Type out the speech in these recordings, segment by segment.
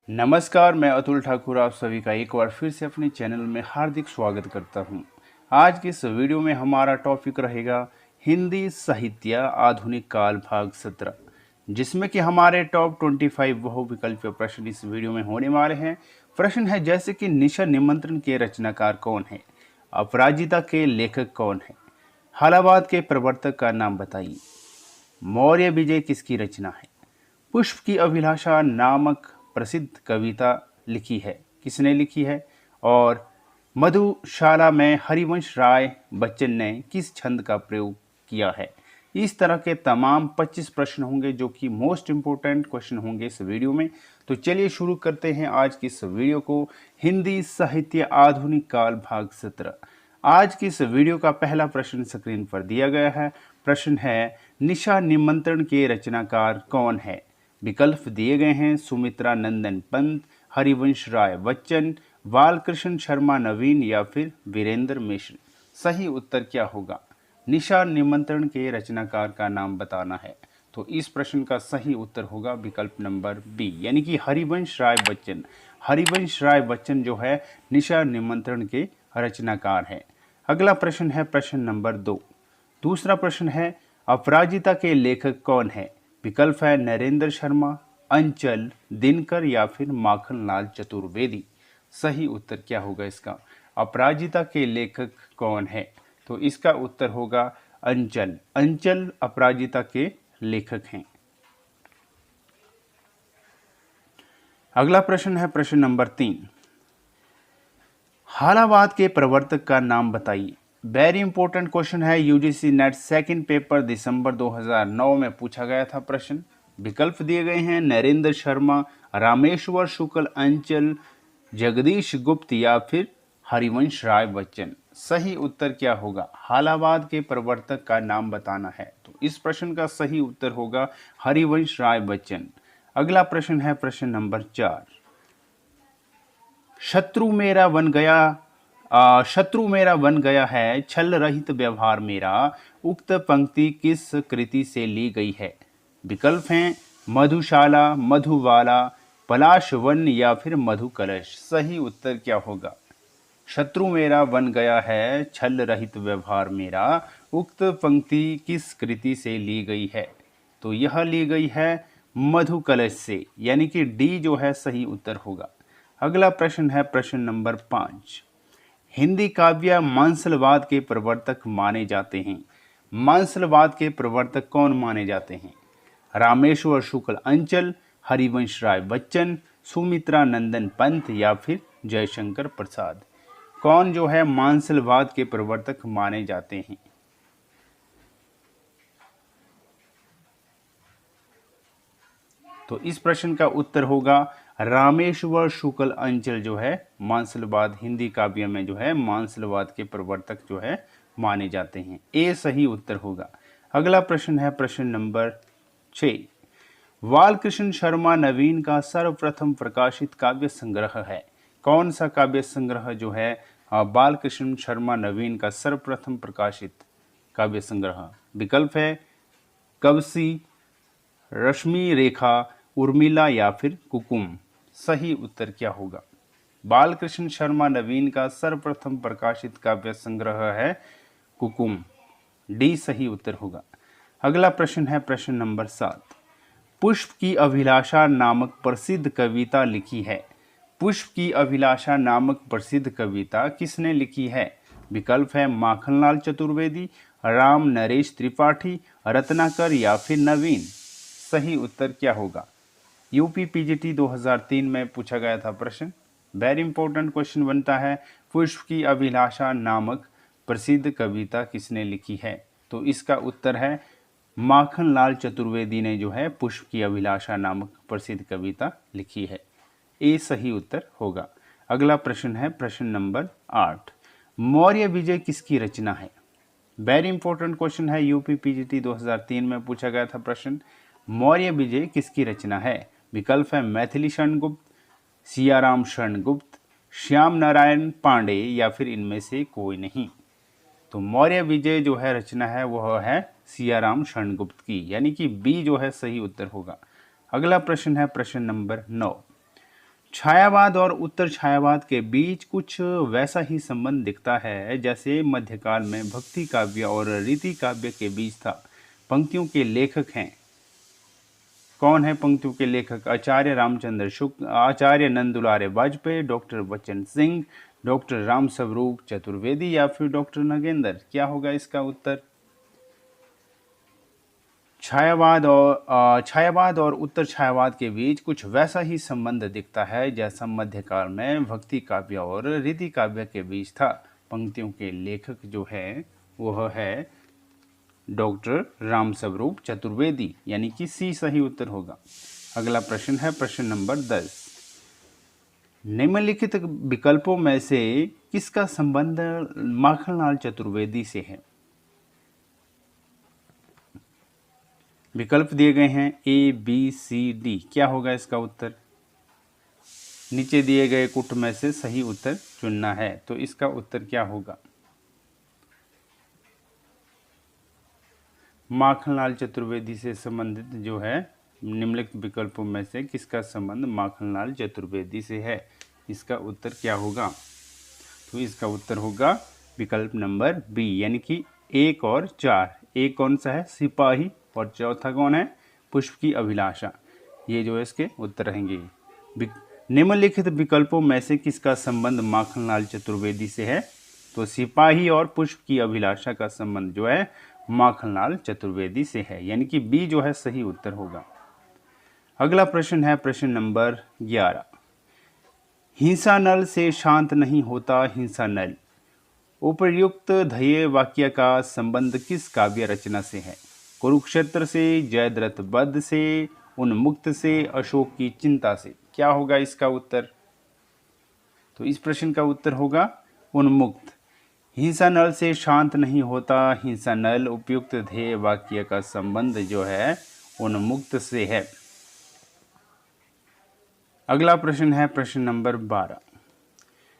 नमस्कार, मैं अतुल ठाकुर आप सभी का एक बार फिर से अपने चैनल में हार्दिक स्वागत करता हूं। आज की इस वीडियो में हमारा टॉपिक रहेगा हिंदी साहित्य आधुनिक काल भाग 17, जिसमें कि हमारे टॉप 25 बहुविकल्पीय प्रश्न इस वीडियो में होने वाले हैं। प्रश्न है जैसे कि निशा निमंत्रण के रचनाकार कौन है, अपराजिता के लेखक कौन है, हालाबाद के प्रवर्तक का नाम बताइए, मौर्य विजय किसकी रचना है, पुष्प की अभिलाषा नामक प्रसिद्ध कविता लिखी है, किसने लिखी है, और मधुशाला में हरिवंश राय बच्चन ने किस छंद का प्रयोग किया है। इस तरह के तमाम 25 प्रश्न होंगे जो कि मोस्ट इंपोर्टेंट क्वेश्चन होंगे इस वीडियो में। तो चलिए शुरू करते हैं आज की इस वीडियो को। हिंदी साहित्य आधुनिक काल भाग 17। आज की इस वीडियो का पहला प्रश्न स्क्रीन पर दिया गया है। प्रश्न है निशा निमंत्रण के रचनाकार कौन है। विकल्प दिए गए हैं सुमित्रा नंदन पंत, हरिवंश राय बच्चन, बालकृष्ण शर्मा नवीन या फिर वीरेंद्र मिश्र। सही उत्तर क्या होगा? निशा निमंत्रण के रचनाकार का नाम बताना है। तो इस प्रश्न का सही उत्तर होगा विकल्प नंबर बी, यानी कि हरिवंश राय बच्चन। हरिवंश राय बच्चन जो है निशा निमंत्रण के रचनाकार है। अगला प्रश्न है प्रश्न नंबर 2। दूसरा प्रश्न है अपराजिता के लेखक कौन है। विकल्प है नरेंद्र शर्मा, अंचल, दिनकर या फिर माखनलाल चतुर्वेदी। सही उत्तर क्या होगा इसका? अपराजिता के लेखक कौन है? तो इसका उत्तर होगा अंचल। अंचल अपराजिता के लेखक हैं। अगला प्रश्न है प्रश्न नंबर 3। हालाबाद के प्रवर्तक का नाम बताइए। वेरी इंपॉर्टेंट क्वेश्चन है, यूजीसी नेट सेकंड पेपर दिसंबर 2009 में पूछा गया था प्रश्न। विकल्प दिए गए हैं नरेंद्र शर्मा, रामेश्वर शुक्ल, अंचल, जगदीश गुप्त या फिर हरिवंश राय बच्चन। सही उत्तर क्या होगा? हालाबाद के प्रवर्तक का नाम बताना है। तो इस प्रश्न का सही उत्तर होगा हरिवंश राय बच्चन। अगला प्रश्न है प्रश्न नंबर 4। शत्रु मेरा बन गया शत्रु मेरा बन गया है छल रहित व्यवहार मेरा, उक्त पंक्ति किस कृति से ली गई है। विकल्प हैं मधुशाला, मधुबाला, पलाश वन या फिर मधु कलश। सही उत्तर क्या होगा? शत्रु मेरा बन गया है छल रहित व्यवहार मेरा, उक्त पंक्ति किस कृति से ली गई है। तो यह ली गई है मधु कलश से, यानी कि डी जो है सही उत्तर होगा। अगला प्रश्न है प्रश्न नंबर 5। हिंदी काव्य मांसलवाद के प्रवर्तक माने जाते हैं। मांसलवाद के प्रवर्तक कौन माने जाते हैं? रामेश्वर शुक्ल अंचल, हरिवंश राय बच्चन, सुमित्रा नंदन पंत या फिर जयशंकर प्रसाद। कौन जो है मांसलवाद के प्रवर्तक माने जाते हैं? तो इस प्रश्न का उत्तर होगा रामेश्वर शुक्ल अंचल जो है मांसलवाद, हिंदी काव्य में जो है मांसलवाद के प्रवर्तक जो है माने जाते हैं। ए सही उत्तर होगा। अगला प्रश्न है प्रश्न नंबर 6। बालकृष्ण शर्मा नवीन का सर्वप्रथम प्रकाशित काव्य संग्रह है। कौन सा काव्य संग्रह जो है बालकृष्ण शर्मा नवीन का सर्वप्रथम प्रकाशित काव्य संग्रह? विकल्प है कवसी, रश्मि रेखा, उर्मिला या फिर कुकुम। सही उत्तर क्या होगा? बालकृष्ण शर्मा नवीन का सर्वप्रथम प्रकाशित काव्य संग्रह है कुकुम। डी सही उत्तर होगा। अगला प्रश्न है प्रश्न नंबर 7। पुष्प की अभिलाषा नामक प्रसिद्ध कविता लिखी है। पुष्प की अभिलाषा नामक प्रसिद्ध कविता किसने लिखी है? विकल्प है माखनलाल चतुर्वेदी, राम नरेश त्रिपाठी, रत्नाकर या फिर नवीन। सही उत्तर क्या होगा? यूपी पीजीटी 2003 में पूछा गया था प्रश्न। वेरी इंपॉर्टेंट क्वेश्चन बनता है, पुष्प की अभिलाषा नामक प्रसिद्ध कविता किसने लिखी है? तो इसका उत्तर है माखनलाल चतुर्वेदी ने जो है पुष्प की अभिलाषा नामक प्रसिद्ध कविता लिखी है। ए सही उत्तर होगा। अगला प्रश्न है प्रश्न नंबर 8। मौर्य विजय किसकी रचना है? वेरी इंपॉर्टेंट क्वेश्चन है, यूपी पीजीटी 2003 में पूछा गया था प्रश्न। मौर्य विजय किसकी रचना है? विकल्प है मैथिली शरण गुप्त, सियाराम शरण गुप्त, श्याम नारायण पांडे या फिर इनमें से कोई नहीं। तो मौर्य विजय जो है रचना है वह है सियाराम शरण गुप्त की, यानी कि बी जो है सही उत्तर होगा। अगला प्रश्न है प्रश्न नंबर 9। छायावाद और उत्तर छायावाद के बीच कुछ वैसा ही संबंध दिखता है जैसे मध्यकाल में भक्ति काव्य और रीति काव्य के बीच था। पंक्तियों के लेखक हैं, कौन है पंक्तियों के लेखक? आचार्य रामचंद्र शुक्ल, आचार्य नंदुलारे वाजपेयी, डॉक्टर बच्चन सिंह, डॉक्टर राम स्वरूप चतुर्वेदी या फिर डॉक्टर नगेंद्र। क्या होगा इसका उत्तर? छायावाद और उत्तर छायावाद के बीच कुछ वैसा ही संबंध दिखता है जैसा मध्यकाल में भक्ति काव्य और रीति काव्य के बीच था। पंक्तियों के लेखक जो है वह है डॉक्टर राम स्वरूप चतुर्वेदी, यानी कि सी सही उत्तर होगा। अगला प्रश्न है प्रश्न नंबर 10। निम्नलिखित विकल्पों में से किसका संबंध माखनलाल चतुर्वेदी से है? विकल्प दिए गए हैं ए, बी, सी, डी। क्या होगा इसका उत्तर? नीचे दिए गए कुट में से सही उत्तर चुनना है। तो इसका उत्तर क्या होगा? माखनलाल चतुर्वेदी से संबंधित जो है निम्नलिखित विकल्पों में से किसका संबंध माखनलाल चतुर्वेदी से है? इसका उत्तर क्या होगा? तो इसका उत्तर होगा विकल्प नंबर बी, यानी कि 1 और 4। एक कौन सा है? सिपाही, और चौथा कौन है? पुष्प की अभिलाषा। ये जो है इसके उत्तर रहेंगे। निम्नलिखित विकल्पों में से किसका संबंध माखनलाल चतुर्वेदी से है? तो सिपाही और पुष्प की अभिलाषा का संबंध जो है माखनलाल चतुर्वेदी से है, यानी कि बी जो है सही उत्तर होगा। अगला प्रश्न है प्रश्न नंबर 11। हिंसा नल से शांत नहीं होता हिंसा नल। उपर्युक्त ध्येय वाक्य का संबंध किस काव्य रचना से है? कुरुक्षेत्र से, जयद्रथ वध से, उन्मुक्त से, अशोक की चिंता से। क्या होगा इसका उत्तर? तो इस प्रश्न का उत्तर होगा उन्मुक्त। हिंसा नल से शांत नहीं होता हिंसा नल, उपयुक्त ध्येय वाक्य का संबंध जो है उन्मुक्त से है। अगला प्रश्न है प्रश्न नंबर 12।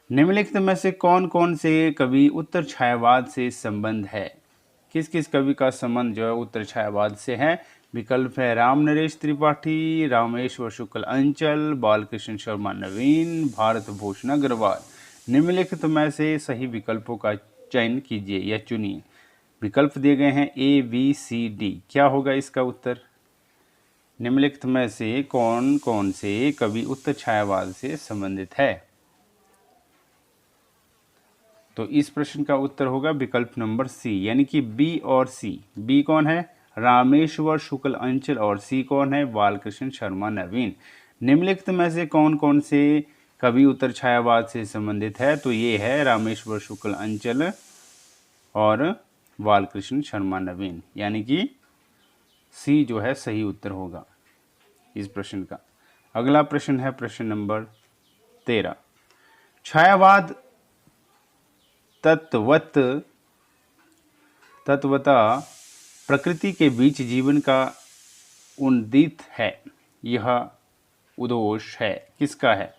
निम्नलिखित में से कौन कौन से कवि उत्तर छायावाद से संबंध है? किस किस कवि का संबंध जो है उत्तर छायावाद से है? विकल्प है राम नरेश त्रिपाठी, रामेश्वर शुक्ल अंचल, बालकृष्ण शर्मा नवीन, भारत भूषण अग्रवाल। निम्नलिखित में से सही विकल्पों का चयन कीजिए या चुनिए। विकल्प दिए गए हैं ए, बी, सी, डी। क्या होगा इसका उत्तर? निम्नलिखित में से कौन कौन से कवि उत्तर छायावाद से संबंधित है? तो इस प्रश्न का उत्तर होगा विकल्प नंबर सी, यानी कि बी और सी। बी कौन है? रामेश्वर शुक्ल अंचल, और सी कौन है? बालकृष्ण शर्मा नवीन। निम्नलिखित में से कौन कौन से कवि उत्तर छायावाद से संबंधित है? तो ये है रामेश्वर शुक्ल अंचल और बालकृष्ण शर्मा नवीन, यानी कि सी जो है सही उत्तर होगा इस प्रश्न का। अगला प्रश्न है प्रश्न नंबर 13। छायावाद तत्वता प्रकृति के बीच जीवन का उन्दित है। यह उद्घोष है किसका है?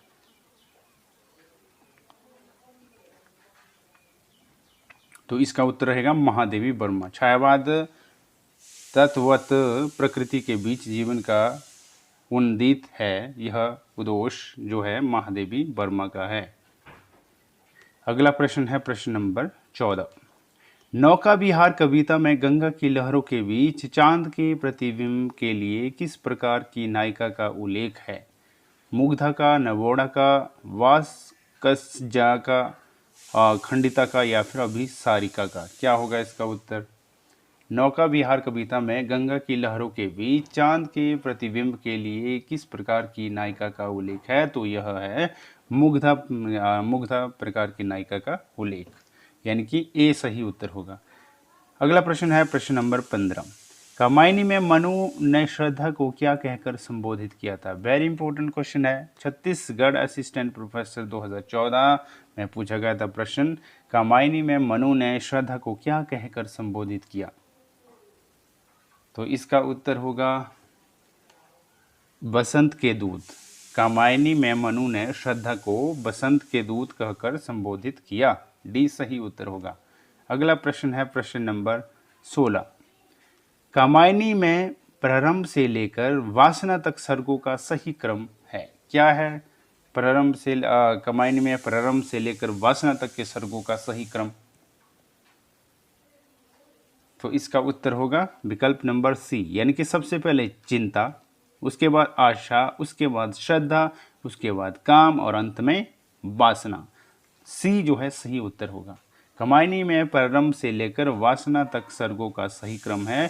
तो इसका उत्तर रहेगा महादेवी वर्मा। छायावाद तत्वत प्रकृति के बीच जीवन का उन्दित है, यह उद्घोष जो है महादेवी वर्मा का है। अगला प्रश्न है प्रश्न नंबर 14। नौका विहार कविता में गंगा की लहरों के बीच चांद के प्रतिबिंब के लिए किस प्रकार की नायिका का उल्लेख है? मुग्धा का, नवोड़ा का, वासकसजा का, खंडिता का या फिर अभिसारिका का। क्या होगा इसका उत्तर? नौका विहार कविता में गंगा की लहरों के बीच चांद के प्रतिबिंब के लिए किस प्रकार की नायिका का उल्लेख है? तो यह है मुग्धा प्रकार की नायिका का उल्लेख, यानी कि ए सही उत्तर होगा। अगला प्रश्न है प्रश्न नंबर 15। कामायनी में मनु ने श्रद्धा को क्या कहकर संबोधित किया था? वेरी इंपॉर्टेंट क्वेश्चन है। छत्तीसगढ़ असिस्टेंट प्रोफेसर 2014 में पूछा गया था प्रश्न। कामायनी में मनु ने श्रद्धा को क्या कहकर संबोधित किया? तो इसका उत्तर होगा बसंत के दूत। कामायनी में मनु ने श्रद्धा को बसंत के दूत कहकर संबोधित किया। डी सही उत्तर होगा। अगला प्रश्न है प्रश्न नंबर 16। कामायनी में प्रारंभ से लेकर वासना तक सर्गों का सही क्रम है। क्या है? प्रारंभ से कामायनी में प्रारंभ से लेकर वासना तक के सर्गों का सही क्रम। तो इसका उत्तर होगा विकल्प नंबर सी, यानी कि सबसे पहले चिंता, उसके बाद आशा, उसके बाद श्रद्धा, उसके बाद काम और अंत में वासना। सी जो है सही उत्तर होगा। कामायनी में प्रारंभ से लेकर वासना तक सर्गों का सही क्रम है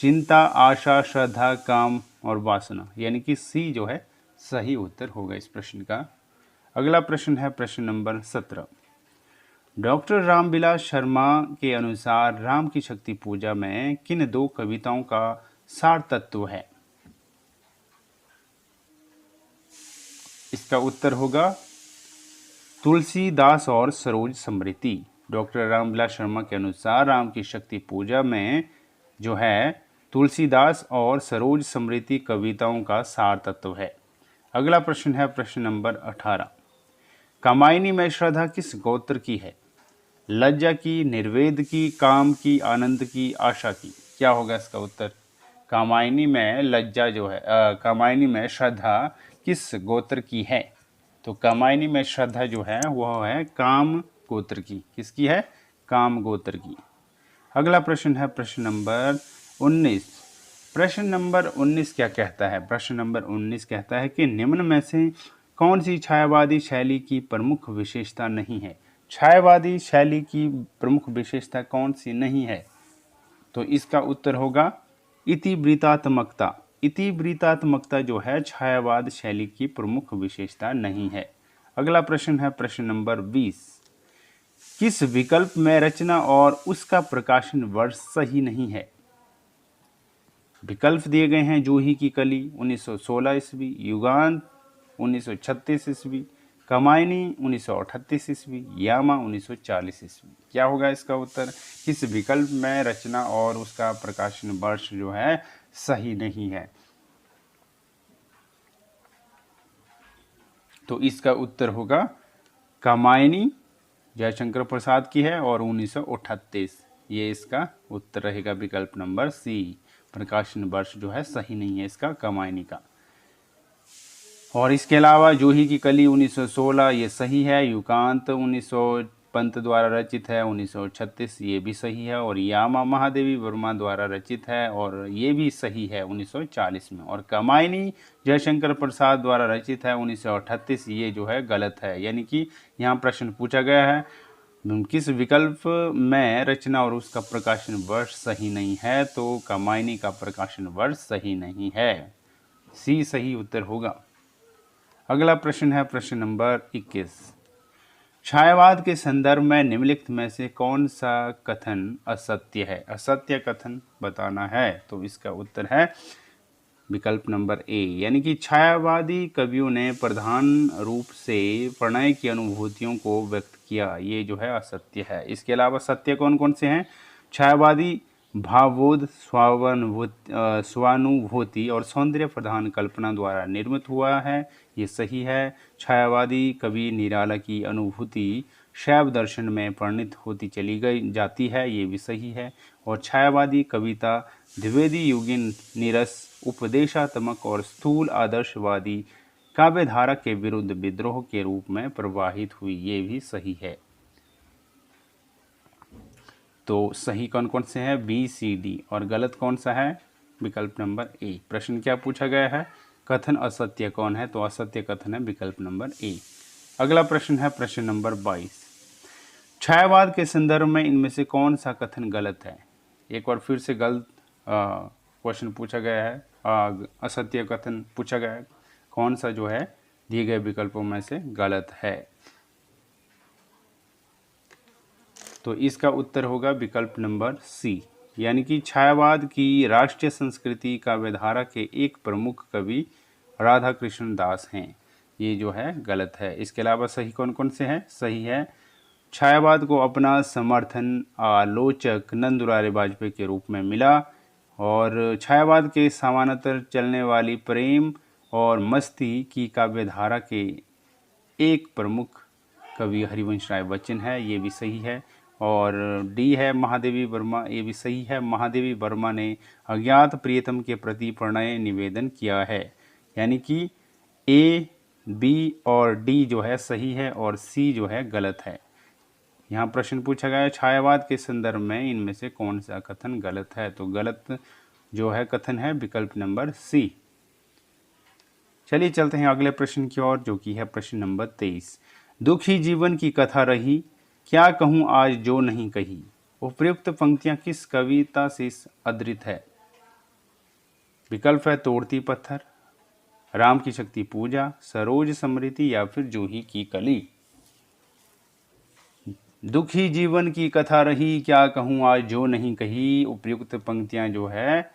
चिंता, आशा, श्रद्धा, काम और वासना, यानी कि सी जो है सही उत्तर होगा इस प्रश्न का। अगला प्रश्न है प्रश्न नंबर 17। डॉक्टर रामविलास शर्मा के अनुसार राम की शक्ति पूजा में किन दो कविताओं का सार तत्व है? इसका उत्तर होगा तुलसीदास और सरोज समृति। डॉक्टर रामविलास शर्मा के अनुसार राम की शक्ति पूजा में जो है तुलसीदास और सरोज समृति कविताओं का सार तत्व है। अगला प्रश्न है प्रश्न नंबर 18। कामायनी में श्रद्धा किस गोत्र की है? लज्जा की, निर्वेद की, काम की, आनंद की, आशा की। क्या होगा इसका उत्तर? कामायनी में लज्जा जो है कामायनी में श्रद्धा किस गोत्र की है? तो कामायनी में श्रद्धा जो है वह है काम गोत्र की। किसकी है? काम गोत्र की। अगला प्रश्न है प्रश्न नंबर 19। प्रश्न नंबर 19 क्या कहता है? प्रश्न नंबर 19 कहता है कि निम्न में से कौन सी छायावादी शैली की प्रमुख विशेषता नहीं है? छायावादी शैली की प्रमुख विशेषता कौन सी नहीं है? तो इसका उत्तर होगा इतिवृत्तात्मकता। इतिवृत्तात्मकता जो है छायावाद शैली की प्रमुख विशेषता नहीं है। अगला प्रश्न है प्रश्न नंबर 20। किस विकल्प में रचना और उसका प्रकाशन वर्ष सही नहीं है? विकल्प दिए गए हैं जूही की कली 1916 ईस्वी, युगांत 1936 ईस्वी, कामायनी 1938 ईस्वी, यामा 1940 ईस्वी। क्या होगा इसका उत्तर? किस विकल्प में रचना और उसका प्रकाशन वर्ष जो है सही नहीं है? तो इसका उत्तर होगा कामायनी जयशंकर प्रसाद की है और 1938। ये इसका उत्तर रहेगा विकल्प नंबर सी। प्रकाशन वर्ष जो है सही नहीं है इसका कामायनी का। और इसके अलावा जूही की कली 1916 ये सही है। युगांत 1900 पंत द्वारा रचित है 1936 ये भी सही है। और यामा महादेवी वर्मा द्वारा रचित है और ये भी सही है 1940 में। और कामायनी जयशंकर प्रसाद द्वारा रचित है 1938 ये जो है गलत है। यानी कि यहाँ प्रश्न पूछा गया है किस विकल्प में रचना और उसका प्रकाशन वर्ष सही नहीं है, तो कामायनी का प्रकाशन वर्ष सही नहीं है। सी सही उत्तर होगा। अगला प्रश्न है प्रश्न नंबर 21। छायावाद के संदर्भ में निम्नलिखित में से कौन सा कथन असत्य है? असत्य कथन बताना है। तो इसका उत्तर है विकल्प नंबर ए, यानी कि छायावादी कवियों ने प्रधान रूप से प्रणय की अनुभूतियों को व्यक्त किया, ये जो है असत्य है। इसके अलावा सत्य कौन कौन से हैं? छायावादी भावबोध, स्वानुभूति और सौंदर्य प्रधान कल्पना द्वारा निर्मित हुआ है, ये सही है। छायावादी कवि निराला की अनुभूति शैव दर्शन में परिणित होती चली गई जाती है, ये भी सही है। और छायावादी कविता द्विवेदी युगीन नीरस, उपदेशात्मक और स्थूल आदर्शवादी काव्यधारा के विरुद्ध विद्रोह के रूप में प्रवाहित हुई, ये भी सही है। तो सही कौन कौन से हैं? बी, सी, डी। और गलत कौन सा है? विकल्प नंबर ए। प्रश्न क्या पूछा गया है? कथन असत्य कौन है? तो असत्य कथन है विकल्प नंबर ए। अगला प्रश्न है प्रश्न नंबर 22। छायावाद के संदर्भ में इनमें से कौन सा कथन गलत है? एक बार फिर से गलत क्वेश्चन पूछा गया है, असत्य कथन पूछा गया है। कौन सा जो है दिए गए विकल्पों में से गलत है? तो इसका उत्तर होगा विकल्प नंबर सी, यानी कि छायावाद की राष्ट्रीय संस्कृति काव्यधारा के एक प्रमुख कवि राधा कृष्ण दास हैं, ये जो है गलत है। इसके अलावा सही कौन कौन से हैं? सही है छायावाद को अपना समर्थन आलोचक नंद दुलारे वाजपेयी के रूप में मिला। और छायावाद के समानांतर चलने वाली प्रेम और मस्ती की काव्यधारा के एक प्रमुख कवि हरिवंश राय बच्चन है, ये भी सही है। और डी है महादेवी वर्मा, ये भी सही है। महादेवी वर्मा ने अज्ञात प्रियतम के प्रति प्रणय निवेदन किया है, यानी कि ए बी और डी जो है सही है और सी जो है गलत है। यहाँ प्रश्न पूछा गया है छायावाद के संदर्भ में इनमें से कौन सा कथन गलत है, तो गलत जो है कथन है विकल्प नंबर सी। चलिए चलते हैं अगले प्रश्न की ओर, जो कि है प्रश्न नंबर 23। दुखी जीवन की कथा रही, क्या कहूँ आज जो नहीं कही। उपयुक्त पंक्तियां किस कविता से अधृत है। विकल्प है तोड़ती पत्थर, राम की शक्ति पूजा, सरोज समृति या फिर जूही की कली। दुखी जीवन की कथा रही, क्या कहूँ आज जो नहीं कही। उपयुक्त पंक्तियां जो है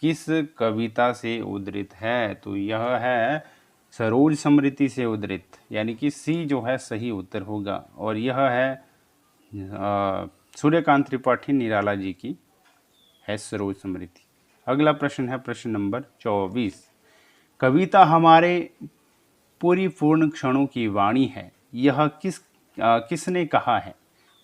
किस कविता से उद्धृत है, तो यह है सरोज समृति से उद्धृत, यानी कि सी जो है सही उत्तर होगा। और यह है सूर्यकांत त्रिपाठी निराला जी की है सरोज समृति। अगला प्रश्न है प्रश्न नंबर 24। कविता हमारे पूर्ण क्षणों की वाणी है, यह किसने कहा है।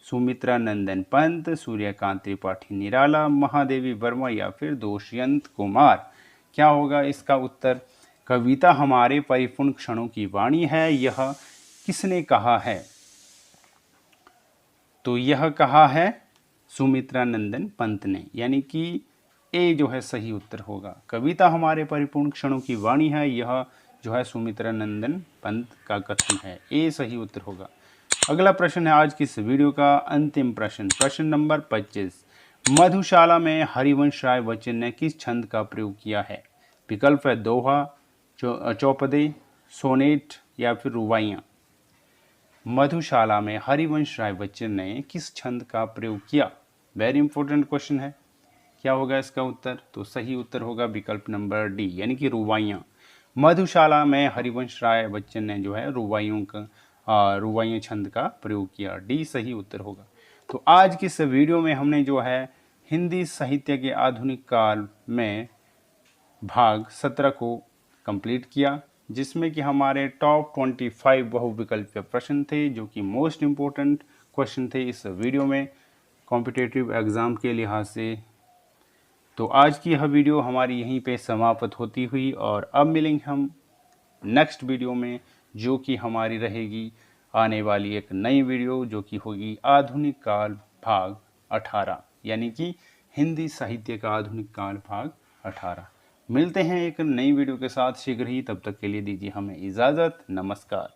सुमित्रा नंदन पंत, सूर्यकांत त्रिपाठी निराला, महादेवी वर्मा या फिर दुष्यंत कुमार। क्या होगा इसका उत्तर। कविता हमारे परिपूर्ण क्षणों की वाणी है, यह किसने कहा है, तो यह कहा है सुमित्रा नंदन पंत ने, यानी कि ए जो है सही उत्तर होगा। कविता हमारे परिपूर्ण क्षणों की वाणी है, यह जो है सुमित्रा नंदन पंत का कथन है, ए सही उत्तर होगा। अगला प्रश्न है आज की इस वीडियो का अंतिम प्रश्न, प्रश्न नंबर 25। मधुशाला में हरिवंश राय बच्चन ने किस छंद का प्रयोग किया है। विकल्प है दोहा, चौपदे, सोनेट या फिर रुबाइयाँ। मधुशाला में हरिवंश राय बच्चन ने किस छंद का प्रयोग किया। वेरी इंपॉर्टेंट क्वेश्चन है। क्या होगा इसका उत्तर, तो सही उत्तर होगा विकल्प नंबर डी, यानी कि रुबाइयाँ। मधुशाला में हरिवंश राय बच्चन ने जो है रुबाइयाँ छंद का प्रयोग किया, डी सही उत्तर होगा। तो आज की इस वीडियो में हमने जो है हिंदी साहित्य के आधुनिक काल में भाग 17 को कंप्लीट किया, जिसमें कि हमारे टॉप 25 बहुविकल्पीय प्रश्न थे, जो कि मोस्ट इम्पोर्टेंट क्वेश्चन थे इस वीडियो में कॉम्पिटिटिव एग्ज़ाम के लिहाज से। तो आज की यह वीडियो हमारी यहीं पे समाप्त होती हुई, और अब मिलेंगे हम नेक्स्ट वीडियो में, जो कि हमारी रहेगी आने वाली एक नई वीडियो, जो कि होगी आधुनिक काल भाग 18, यानी कि हिंदी साहित्य का आधुनिक काल भाग 18। मिलते हैं एक नई वीडियो के साथ शीघ्र ही, तब तक के लिए दीजिए हमें इजाज़त। नमस्कार।